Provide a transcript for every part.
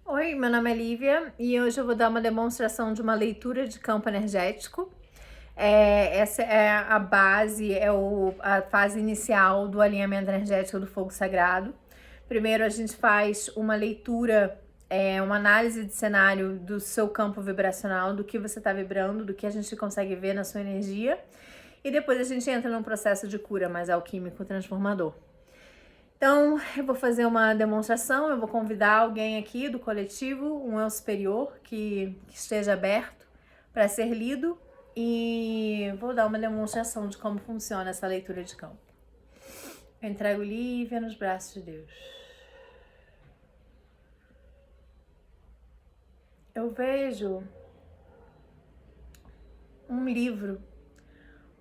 Oi, meu nome é Lívia e hoje eu vou dar uma demonstração de uma leitura de campo energético. Essa é a base, a fase inicial do alinhamento energético do fogo sagrado. Primeiro a gente faz uma leitura, uma análise de cenário do seu campo vibracional, do que você está vibrando, do que a gente consegue ver na sua energia. E depois a gente entra num processo de cura mais alquímico transformador. Então, eu vou fazer uma demonstração, eu vou convidar alguém aqui do coletivo, um eu superior, que esteja aberto para ser lido e vou dar uma demonstração de como funciona essa leitura de campo. Eu entrego Lívia nos braços de Deus. Eu vejo um livro,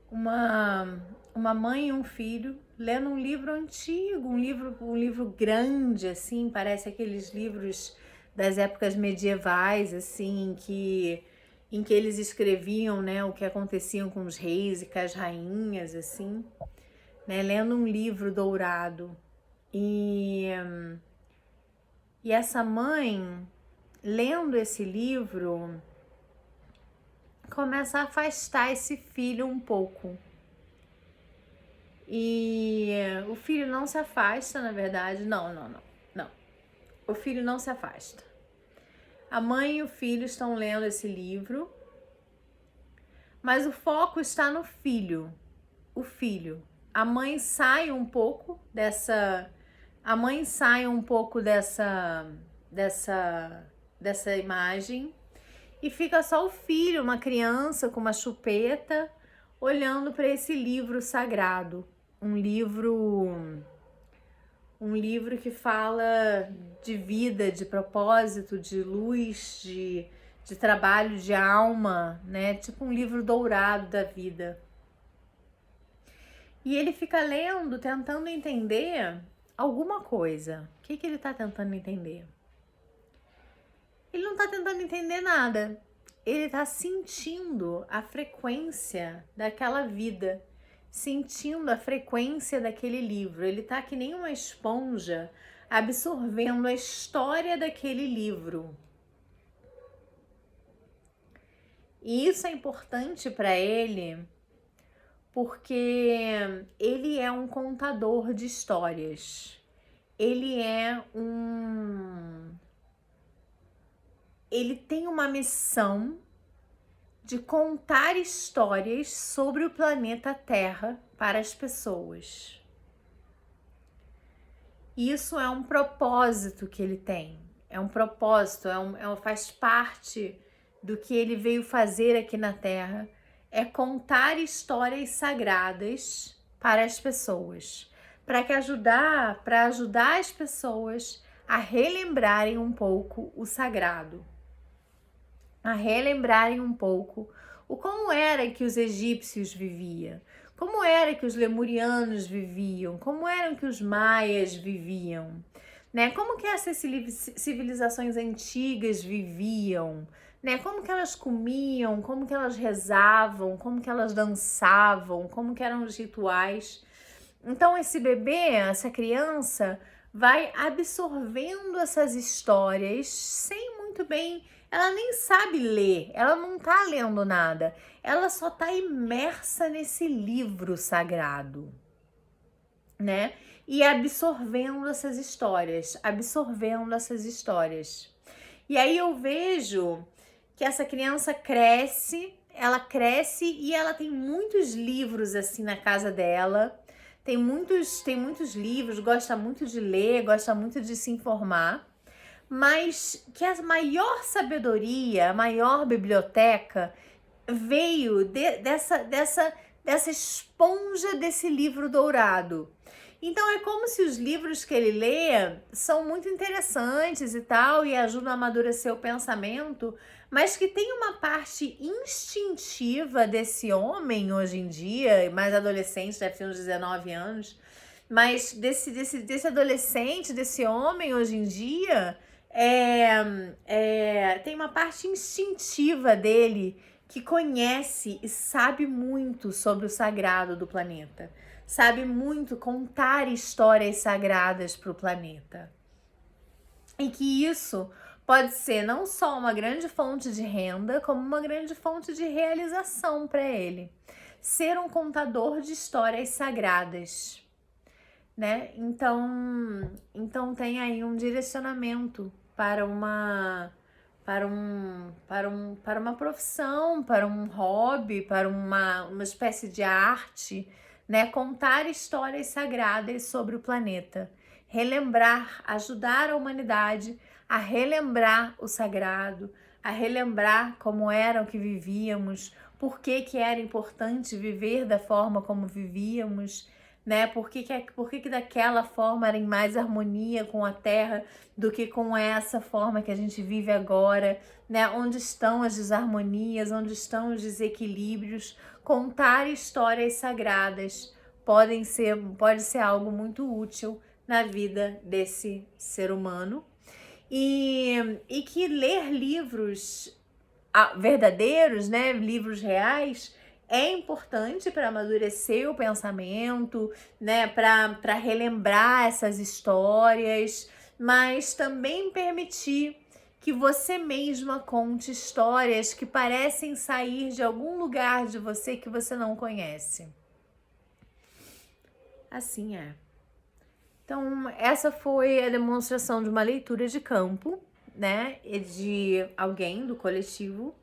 uma mãe e um filho lendo um livro antigo, um livro grande, assim, parece aqueles livros das épocas medievais, assim, em que eles escreviam, né, o que acontecia com os reis e com as rainhas, assim, né, lendo um livro dourado. E essa mãe, lendo esse livro, começa a afastar esse filho um pouco. E o filho não se afasta, na verdade. Não. O filho não se afasta. A mãe e o filho estão lendo esse livro, mas o foco está no filho. O filho. A mãe sai um pouco dessa. A mãe sai um pouco dessa imagem e fica só o filho, uma criança com uma chupeta, olhando para esse livro sagrado. Um livro que fala de vida, de propósito, de luz, de trabalho de alma, né? Tipo um livro dourado da vida. E ele fica lendo, tentando entender alguma coisa. O que ele está tentando entender? Ele não está tentando entender nada. Ele está sentindo a frequência daquela vida, sentindo a frequência daquele livro. Ele tá que nem uma esponja absorvendo a história daquele livro. E isso é importante para ele porque ele é um contador de histórias. Ele tem uma missão de contar histórias sobre o planeta Terra para as pessoas. Isso é um propósito que ele tem. É um propósito, faz parte do que ele veio fazer aqui na Terra. É contar histórias sagradas para as pessoas, para ajudar as pessoas a relembrarem um pouco o sagrado, a relembrarem um pouco o como era que os egípcios viviam, como era que os lemurianos viviam, como eram que os maias viviam, né? Como que essas civilizações antigas viviam, né? Como que elas comiam, como que elas rezavam, como que elas dançavam, como que eram os rituais. Então esse bebê, essa criança, vai absorvendo essas histórias sem muito bem. Ela nem sabe ler, ela não tá lendo nada, ela só tá imersa nesse livro sagrado, né? E absorvendo essas histórias. E aí eu vejo que essa criança cresce e ela tem muitos livros assim na casa dela. Tem muitos livros, gosta muito de ler, gosta muito de se informar, mas que a maior sabedoria, a maior biblioteca veio dessa esponja desse livro dourado. Então é como se os livros que ele lê são muito interessantes e tal, e ajudam a amadurecer o pensamento, mas que tem uma parte instintiva desse homem hoje em dia, mais adolescente, deve ter uns 19 anos, mas desse adolescente, desse homem hoje em dia, tem uma parte instintiva dele que conhece e sabe muito sobre o sagrado do planeta. Sabe muito contar histórias sagradas para o planeta. E que isso pode ser não só uma grande fonte de renda, como uma grande fonte de realização para ele. Ser um contador de histórias sagradas, né? Então tem aí um direcionamento para uma profissão, para um hobby, para uma espécie de arte, né? Contar histórias sagradas sobre o planeta, relembrar, ajudar a humanidade a relembrar o sagrado, a relembrar como era o que vivíamos, por que era importante viver da forma como vivíamos, né? Por que daquela forma era em mais harmonia com a Terra do que com essa forma que a gente vive agora, né? Onde estão as desarmonias, onde estão os desequilíbrios? Contar histórias sagradas pode ser algo muito útil na vida desse ser humano. E que ler livros verdadeiros, né? Livros reais, é importante para amadurecer o pensamento, né? Para relembrar essas histórias, mas também permitir que você mesma conte histórias que parecem sair de algum lugar de você que você não conhece. Assim é. Então, essa foi a demonstração de uma leitura de campo, né? De alguém do coletivo.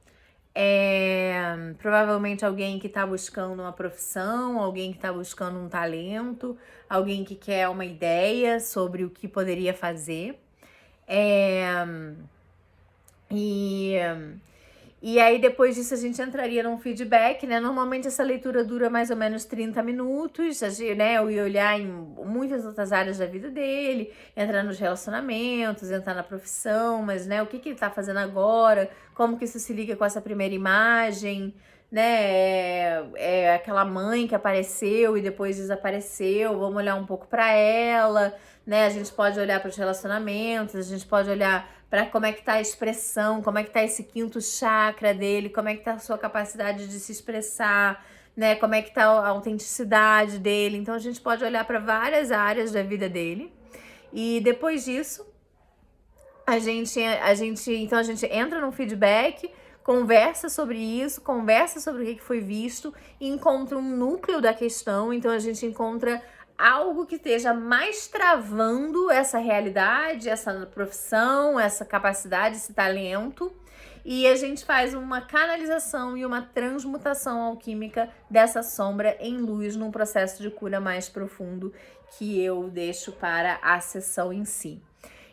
Provavelmente alguém que está buscando uma profissão, alguém que está buscando um talento, alguém que quer uma ideia sobre o que poderia fazer. E aí, depois disso, a gente entraria num feedback, né? Normalmente, essa leitura dura mais ou menos 30 minutos, né? Eu ia olhar em muitas outras áreas da vida dele, entrar nos relacionamentos, entrar na profissão, mas, né? O que ele tá fazendo agora, como que isso se liga com essa primeira imagem, né? Aquela mãe que apareceu e depois desapareceu, vamos olhar um pouco para ela, né? A gente pode olhar para os relacionamentos, a gente pode olhar para como é que tá a expressão, como é que tá esse quinto chakra dele, como é que tá a sua capacidade de se expressar, né? Como é que tá a autenticidade dele. Então a gente pode olhar para várias áreas da vida dele. E depois disso, a gente entra num feedback, conversa sobre isso, conversa sobre o que foi visto, encontra um núcleo da questão. Então a gente encontra algo que esteja mais travando essa realidade, essa profissão, essa capacidade, esse talento, e a gente faz uma canalização e uma transmutação alquímica dessa sombra em luz num processo de cura mais profundo que eu deixo para a sessão em si.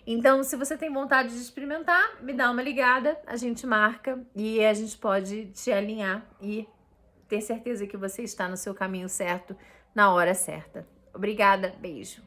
Então, se você tem vontade de experimentar, me dá uma ligada, a gente marca e a gente pode te alinhar e ter certeza que você está no seu caminho certo, na hora certa. Obrigada, beijo.